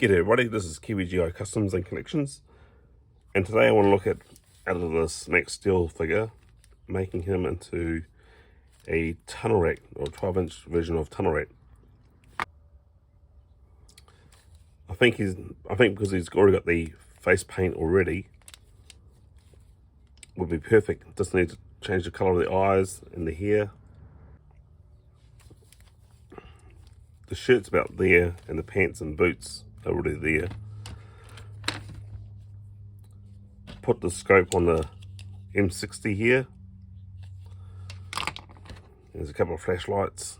G'day everybody, this is Kiwi GI Customs and Collections, and today I want to look at out of this Max Steel figure, making him into a tunnel rat, or 12-inch version of tunnel rat. I think because he's already got the face paint already, would be perfect. Just need to change the colour of the eyes and the hair. The shirt's about there, and the pants and boots are already there. Put the scope on the M60 here. There's a couple of flashlights.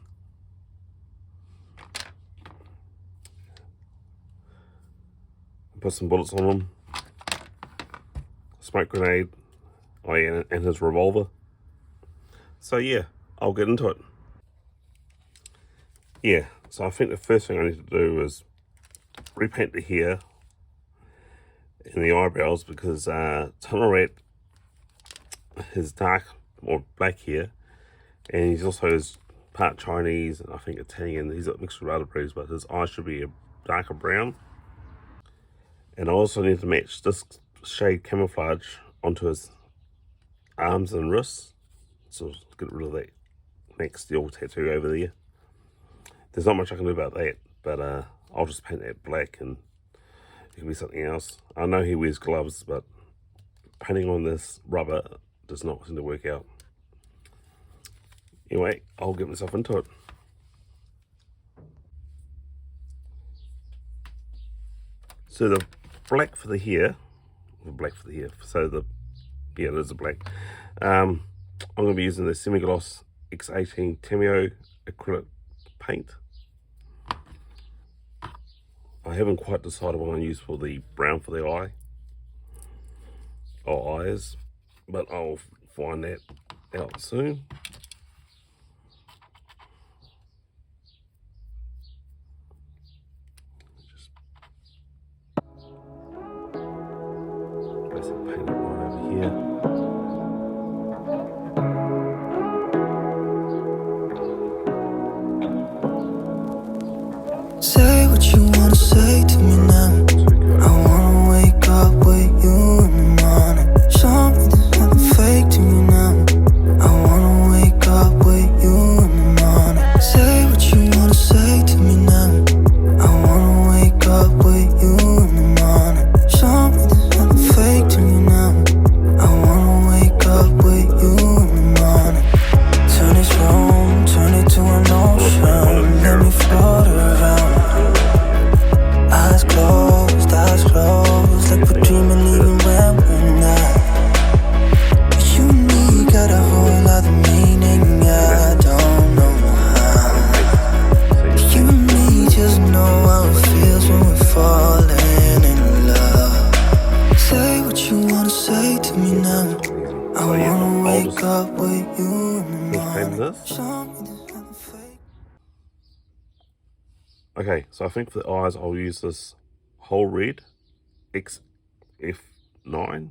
Put some bullets on them. Smoke grenade. Oh yeah, and his revolver. So yeah, I'll get into it. Yeah, so I think the first thing I need to do is repaint the hair and the eyebrows, because Tunnel Rat is dark or black hair, and he's also is part Chinese and I think Italian. He's a mixture of other breeds, but his eyes should be a darker brown. And I also need to match this shade camouflage onto his arms and wrists, so get rid of that Max Steel tattoo over there. There's not much I can do about that, but I'll just paint that black and it can be something else. I know he wears gloves, but painting on this rubber does not seem to work out. Anyway, I'll get myself into it. So the black for the hair, so yeah, it is a black. I'm going to be using the semi-gloss X18 Tamio acrylic paint. I haven't quite decided what I'm going to use for the brown for the eye or eyes, but I'll find that out soon. Just basic paint it right over here. Say what you wanna say to me now. I wanna wake up with you in the morning. Show me there's nothing fake to me now. I wanna wake up with you in the morning. Say what you wanna say to me now. I wanna wake up with you in the morning. Show me there's nothing fake to me now. I wanna wake up with you in the morning. Turn this room, turn it to an ocean. Let me float around. Eyes closed, like we're dreaming even when we're not. You and me got a whole lot of meaning, I don't know how. You and me just know how it feels when we're falling in love. Say what you wanna say to me now. I wanna wake up with you in the morning. Show me there's nothing fake. Okay, so I think for the eyes I'll use this whole red XF9,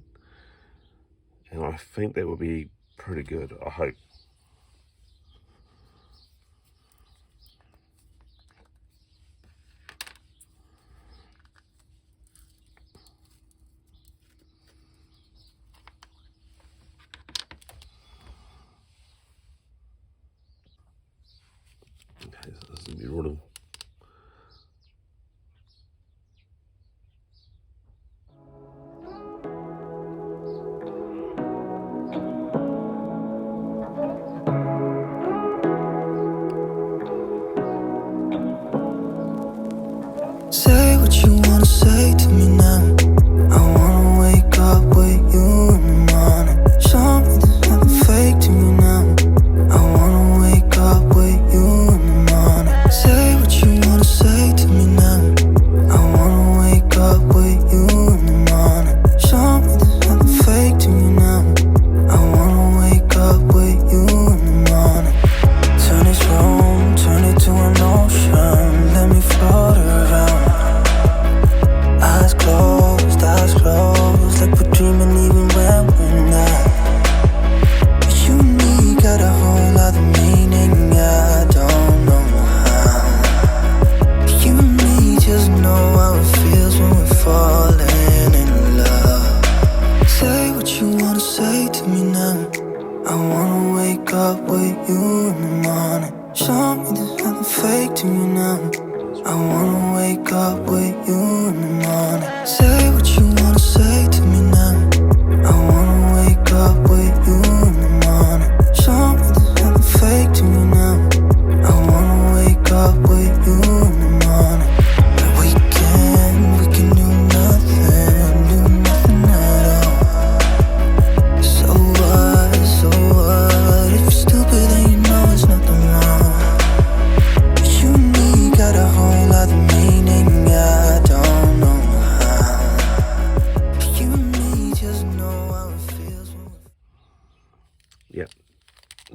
and I think that will be pretty good, I hope. Okay, so this is be rid of.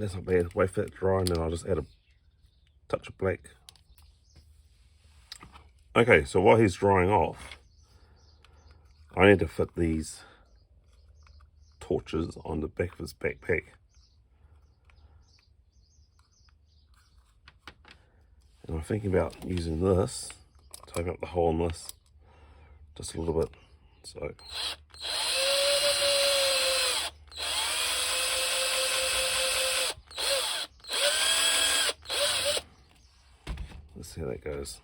That's not bad. Wait for that to dry and then I'll just add a touch of black. Okay, so while he's drying off, I need to fit these torches on the back of his backpack. And I'm thinking about using this to open up the hole in this just a little bit. So let's see how that goes.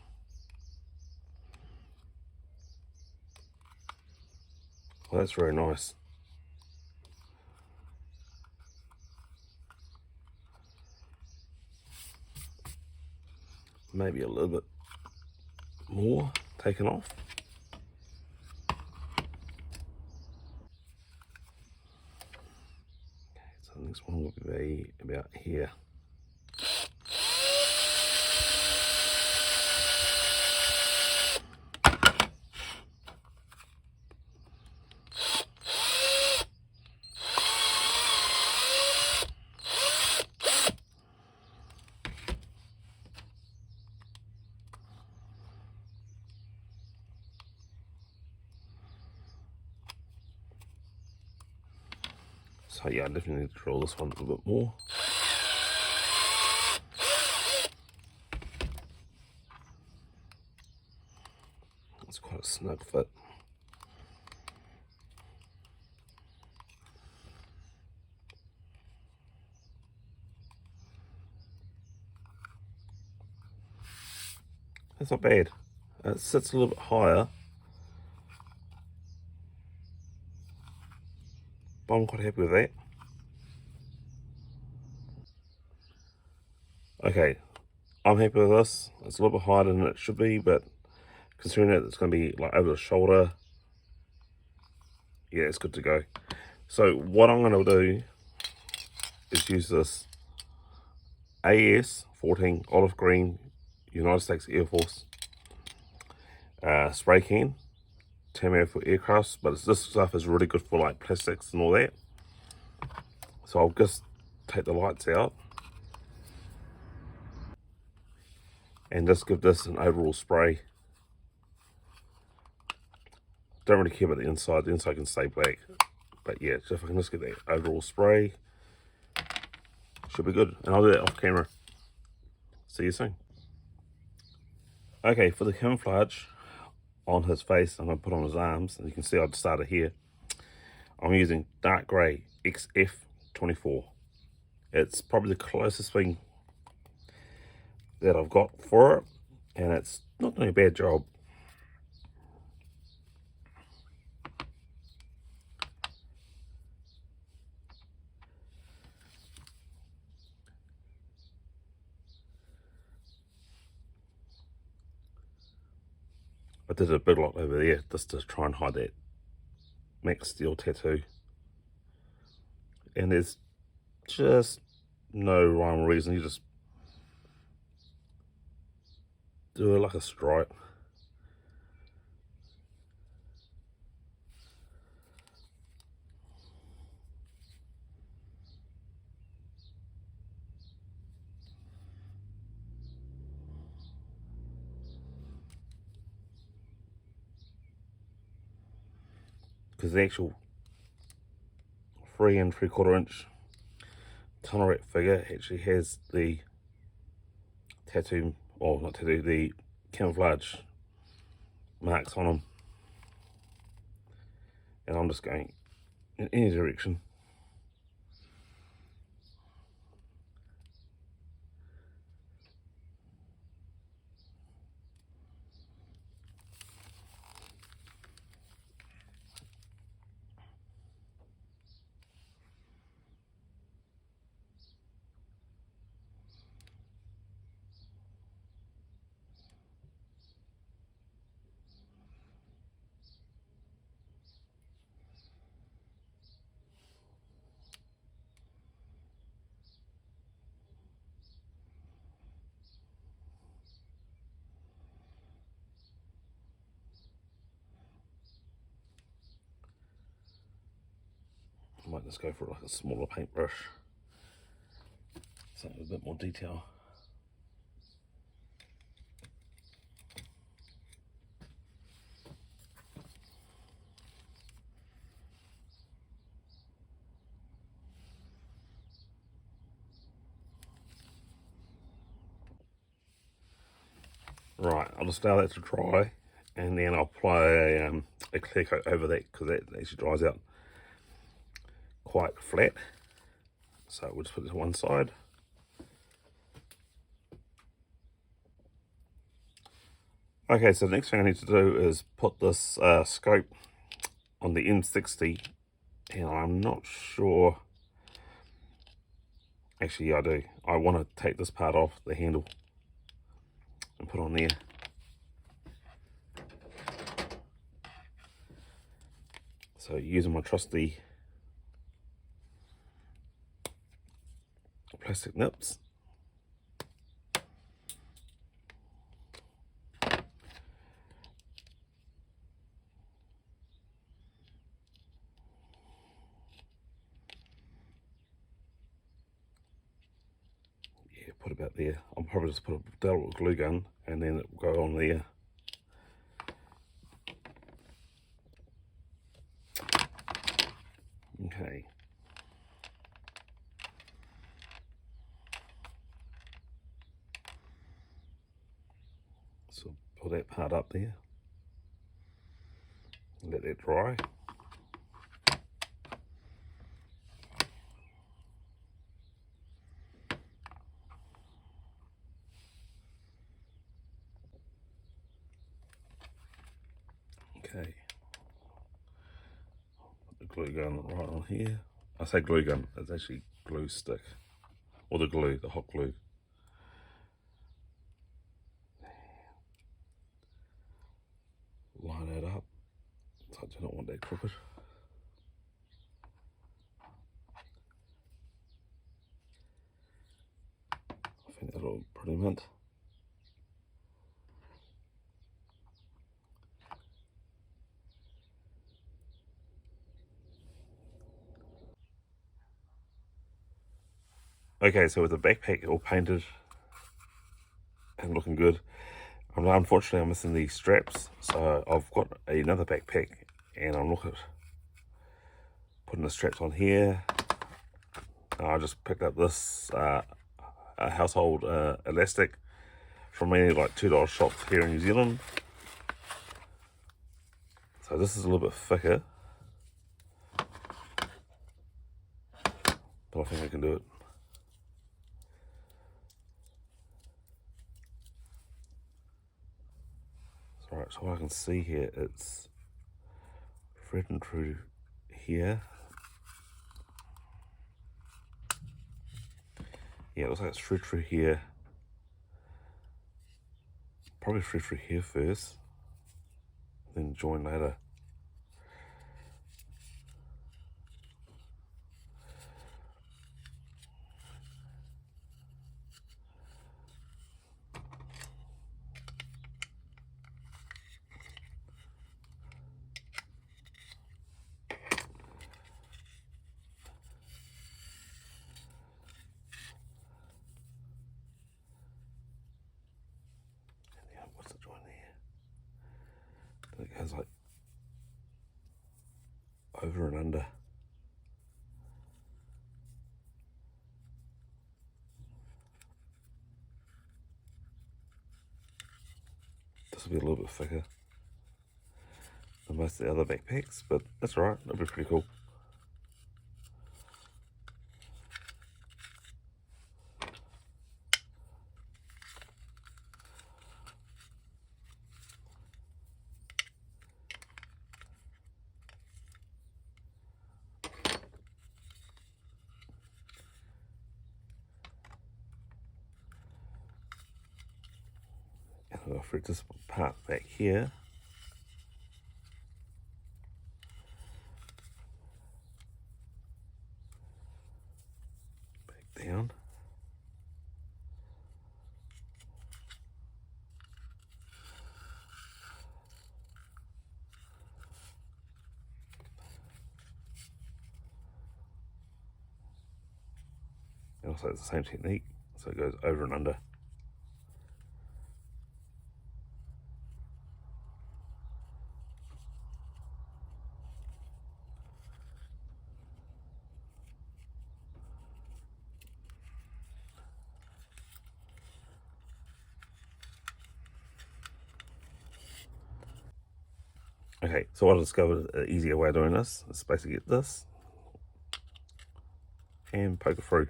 Well, that's very nice. Maybe a little bit more taken off. Okay, so the next one will be about here. So yeah, I definitely need to drill this one a little bit more. It's quite a snug fit. That's not bad. It sits a little bit higher, but I'm quite happy with that. Okay, I'm happy with this. It's a little bit higher than it should be, but considering that it's going to be like over the shoulder, yeah, it's good to go. So what I'm going to do is use this AS-14 olive green United States Air Force spray can, Tamiya for aircrafts, but this stuff is really good for like plastics and all that. So I'll just take the lights out and just give this an overall spray. Don't really care about the inside can stay black, but yeah, so if I can just get that overall spray, should be good. And I'll do that off camera. See you soon. Okay, for the camouflage on his face, I'm going to put on his arms, and you can see I've started here. I'm using dark grey XF24. It's probably the closest thing that I've got for it, and it's not doing a bad job. I did a big lot over there just to try and hide that Max Steel tattoo. And there's just no rhyme or reason. You just do it like a stripe. Because the actual 3 3/4 inch tunnel wrap figure actually has the tattoo, or not tattoo, the camouflage marks on them. And I'm just going in any direction. I might just go for like a smaller paintbrush. something with a bit more detail. Right, I'll just allow that to dry, and then I'll apply a clear coat over that, because that actually dries out quite flat. So we'll just put it to one side. Okay, so the next thing I need to do is put this scope on the M60, and I'm not sure. Actually, yeah, I do. I want to take this part off the handle and put on there. So using my trusty plastic nips. Yeah, put about there. I'll probably just put a double glue gun and then it will go on there. Okay. So pull that part up there. Let that dry. Okay. Put the glue gun right on here. I say glue gun, it's actually glue stick. Or the glue, the hot glue. Line that up. So I do not want that crooked. I think that'll look pretty mint. Okay, so with the backpack all painted and looking good, unfortunately I'm missing these straps, so I've got another backpack and I'll look at putting the straps on here. I just picked up this a household elastic from many like $2 shops here in New Zealand. So this is a little bit thicker, but I think I can do it. Alright, so what I can see here, it's threading through here. Yeah, it looks like it's thread through here. Probably thread through here first, then join later. What's the join there? It goes like over and under. This will be a little bit thicker than most of the other backpacks, but that's alright, that'll be pretty cool. And I'll thread this part back here. Back down. And And also it's the same technique, so it goes over and under. Okay, so I discovered an easier way of doing this. Is basically get this and poke it through.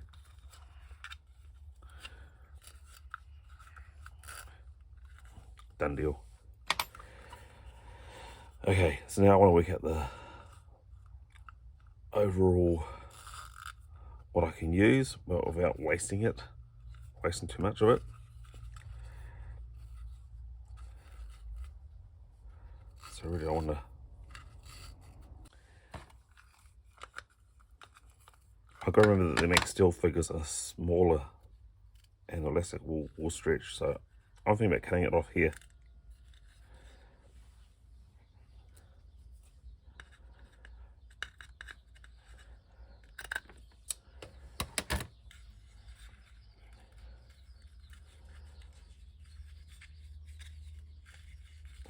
Done deal. Okay, so now I want to work out the overall what I can use, but without wasting too much of it. So really I want to I've got to remember that they make steel figures are smaller and elastic will stretch, so I'm thinking about cutting it off here.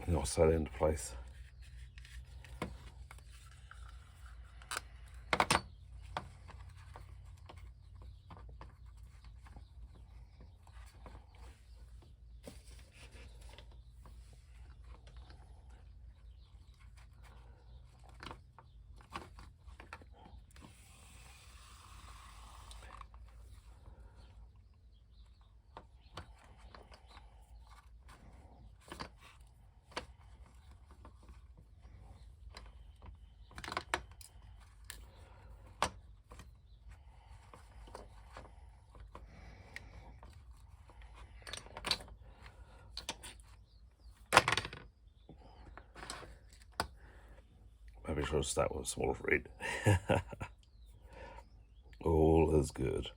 And I'll sew that into place. Maybe I should start with a smaller thread. All is good.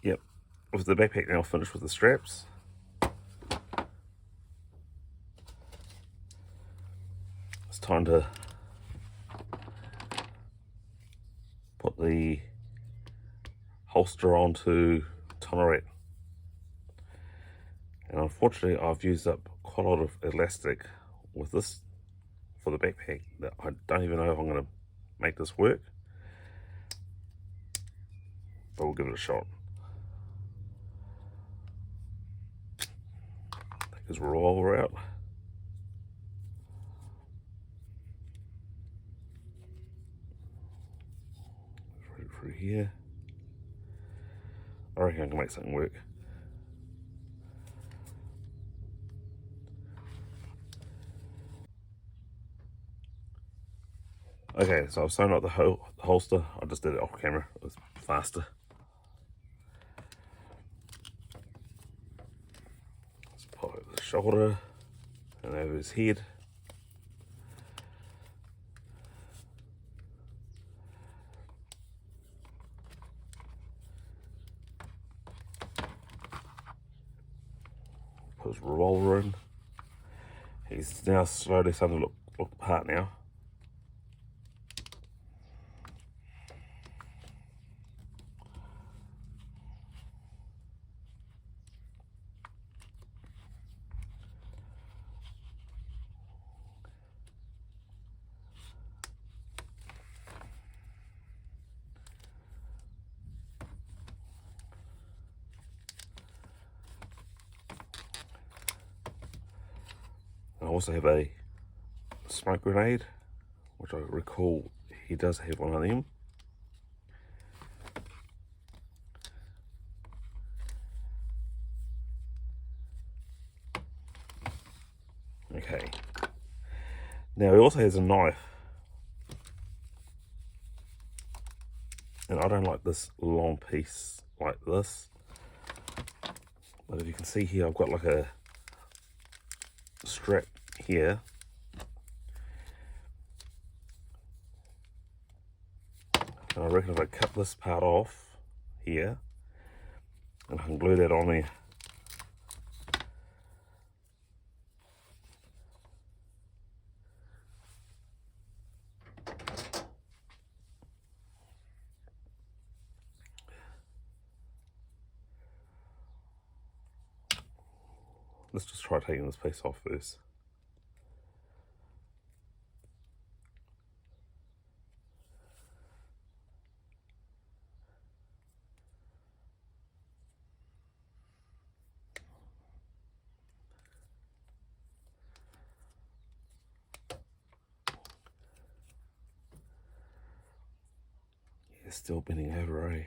Yep, with the backpack now finished with the straps, it's time to put the holster onto Tonoret. And unfortunately I've used up quite a lot of elastic with this for the backpack that I don't even know if I'm going to make this work, but we'll give it a shot. Take his revolver out. Through here. I reckon I can make something work. Okay, so I've sewn up the holster. I just did it off camera, it was faster. Let's pop over the shoulder and over his head. Put his revolver in. He's now slowly starting to look apart now. I also have a smoke grenade, which I recall he does have one of them. Okay. Now he also has a knife. And I don't like this long piece like this. But if you can see here, I've got like a strap here. And I reckon if I cut this part off here, and I can glue that on there. Let's just try taking this piece off first. Yeah, still bending over, eh?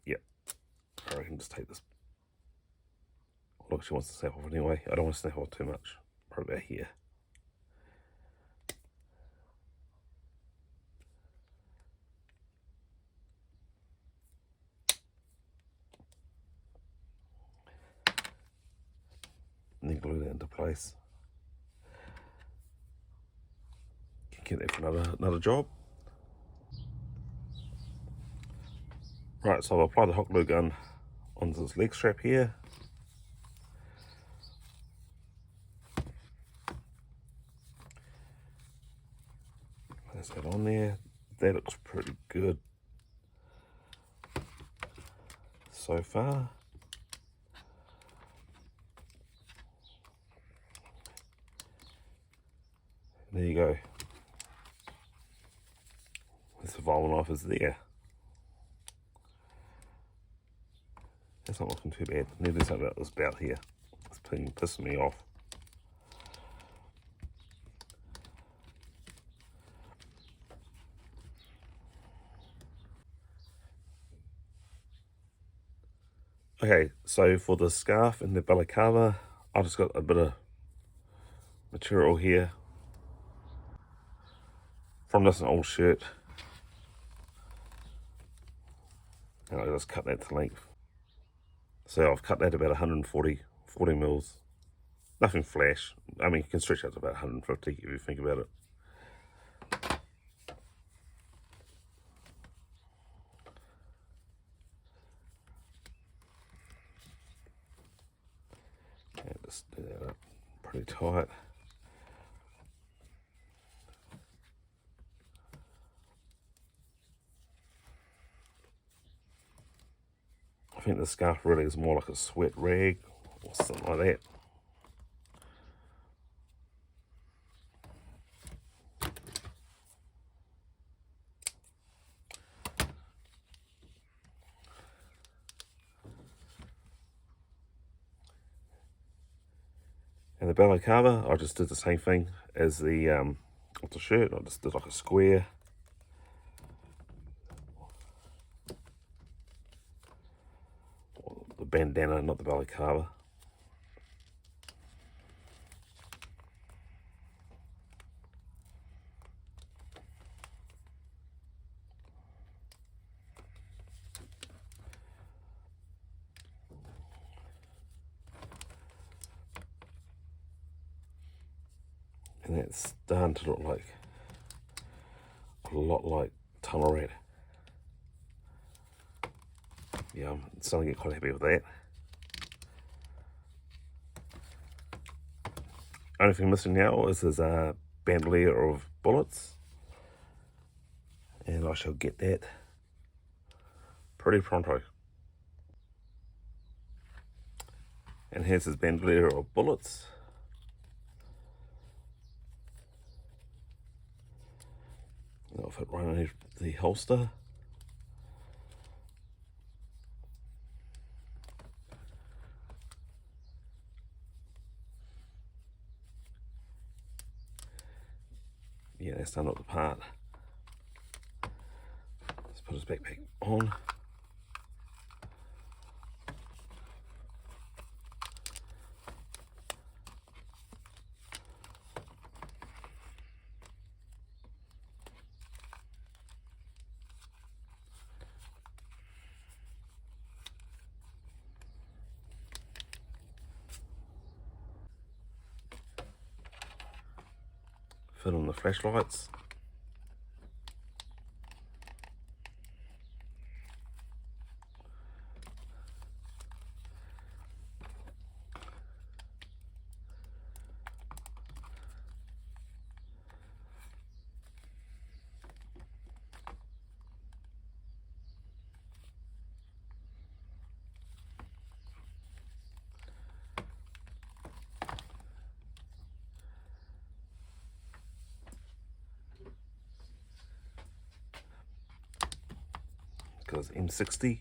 Yep. I reckon just take this. Look, she wants to snap off anyway. I don't want to snap off too much. Probably about here. And then glue that into place. Can get that for another job. Right, so I've applied the hot glue gun onto this leg strap here. Place that on there. That looks pretty good so far. There you go. The survival knife is there. That's not looking too bad. I need to do something about this belt here. It's been pissing me off. Okay, so for the scarf and the balaclava, I've just got a bit of material here from this old shirt. And I just cut that to length. So I've cut that about 140 mils. Nothing flash. I mean, you can stretch out to about 150 if you think about it. And just do that up pretty tight. I think the scarf really is more like a sweat rag or something like that. And the balaclava, I just did the same thing as the with the shirt. I just did like a square. The bandana, not the balaclava. And that's starting to look like a lot like tunnel rat. Yeah, I'm starting to get quite happy with that. Only thing missing now is this bandolier of bullets, and I shall get that pretty pronto. And here's his bandolier of bullets. That'll fit right underneath the holster. Yeah, that's done up the part. Let's put his backpack on. fit on the flashlights. Goes M60.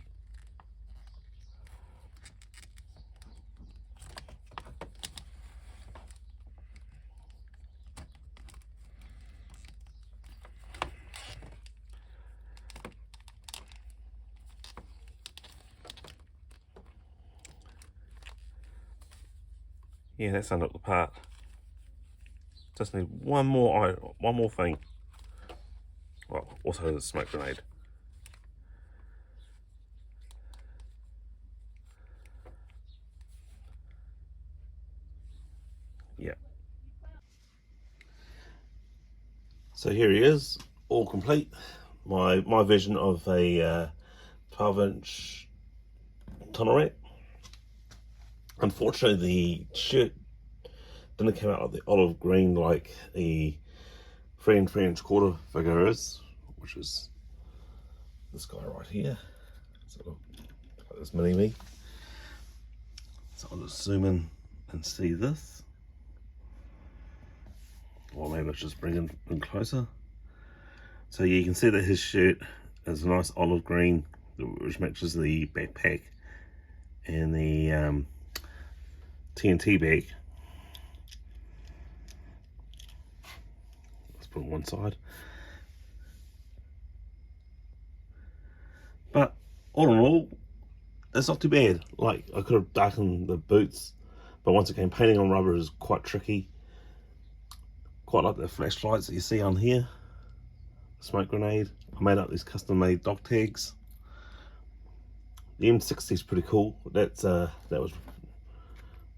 Yeah, that's under the part. Just need one more thing. Well, also the smoke grenade. Yeah. So here he is, all complete. My vision of a 12-inch tunnel rack. Unfortunately, the shirt didn't come out of the olive green like the 3 3/4 figure is, which is this guy right here. So look like this mini me. So I'll just zoom in and see this. Or maybe let's just bring it in closer. So yeah, you can see that his shirt is a nice olive green, which matches the backpack and the TNT bag. Let's put it on one side. But all in all, it's not too bad. Like, I could have darkened the boots, but once again, painting on rubber is quite tricky. Quite like the flashlights that you see on here. Smoke grenade. I made up these custom made dog tags. The M60 is pretty cool. That was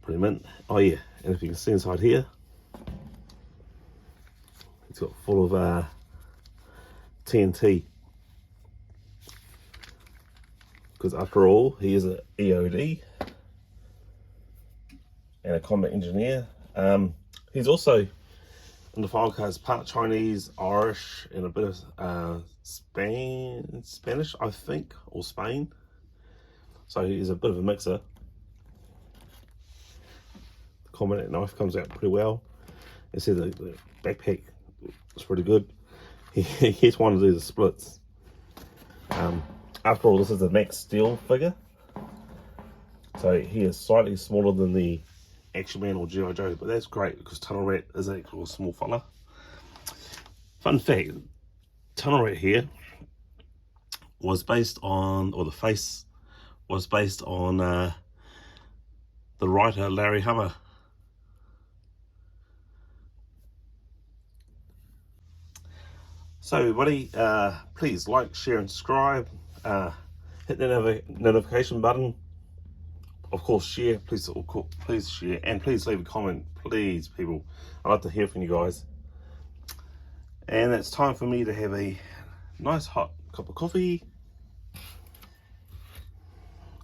pretty mint. Oh yeah, and if you can see inside here, it's got full of TNT. Because after all, he is a EOD and a combat engineer. He's also in the file cards part Chinese, Irish, and a bit of Spanish, I think, or Spain. So he's a bit of a mixer. The combat knife comes out pretty well. You see the backpack is pretty good. He's one to do the splits. After all, this is the Max Steel figure. So he is slightly smaller than the Action Man or G.I. Joe, but that's great because Tunnel Rat is actually a small fella. Fun fact, Tunnel Rat here was based on, or the face was based on the writer Larry Hummer. So everybody, please like, share and subscribe. Hit the notification button. Of course, share. Please share, and please leave a comment, please, people. I'd like to hear from you guys. And it's time for me to have a nice hot cup of coffee.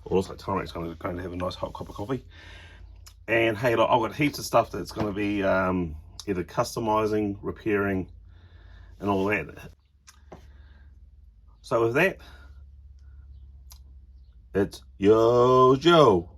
Also, Tomaric's going to have a nice hot cup of coffee. And hey, look, I've got heaps of stuff that's going to be either customizing, repairing, and all that. So with that, it's Yo Joe.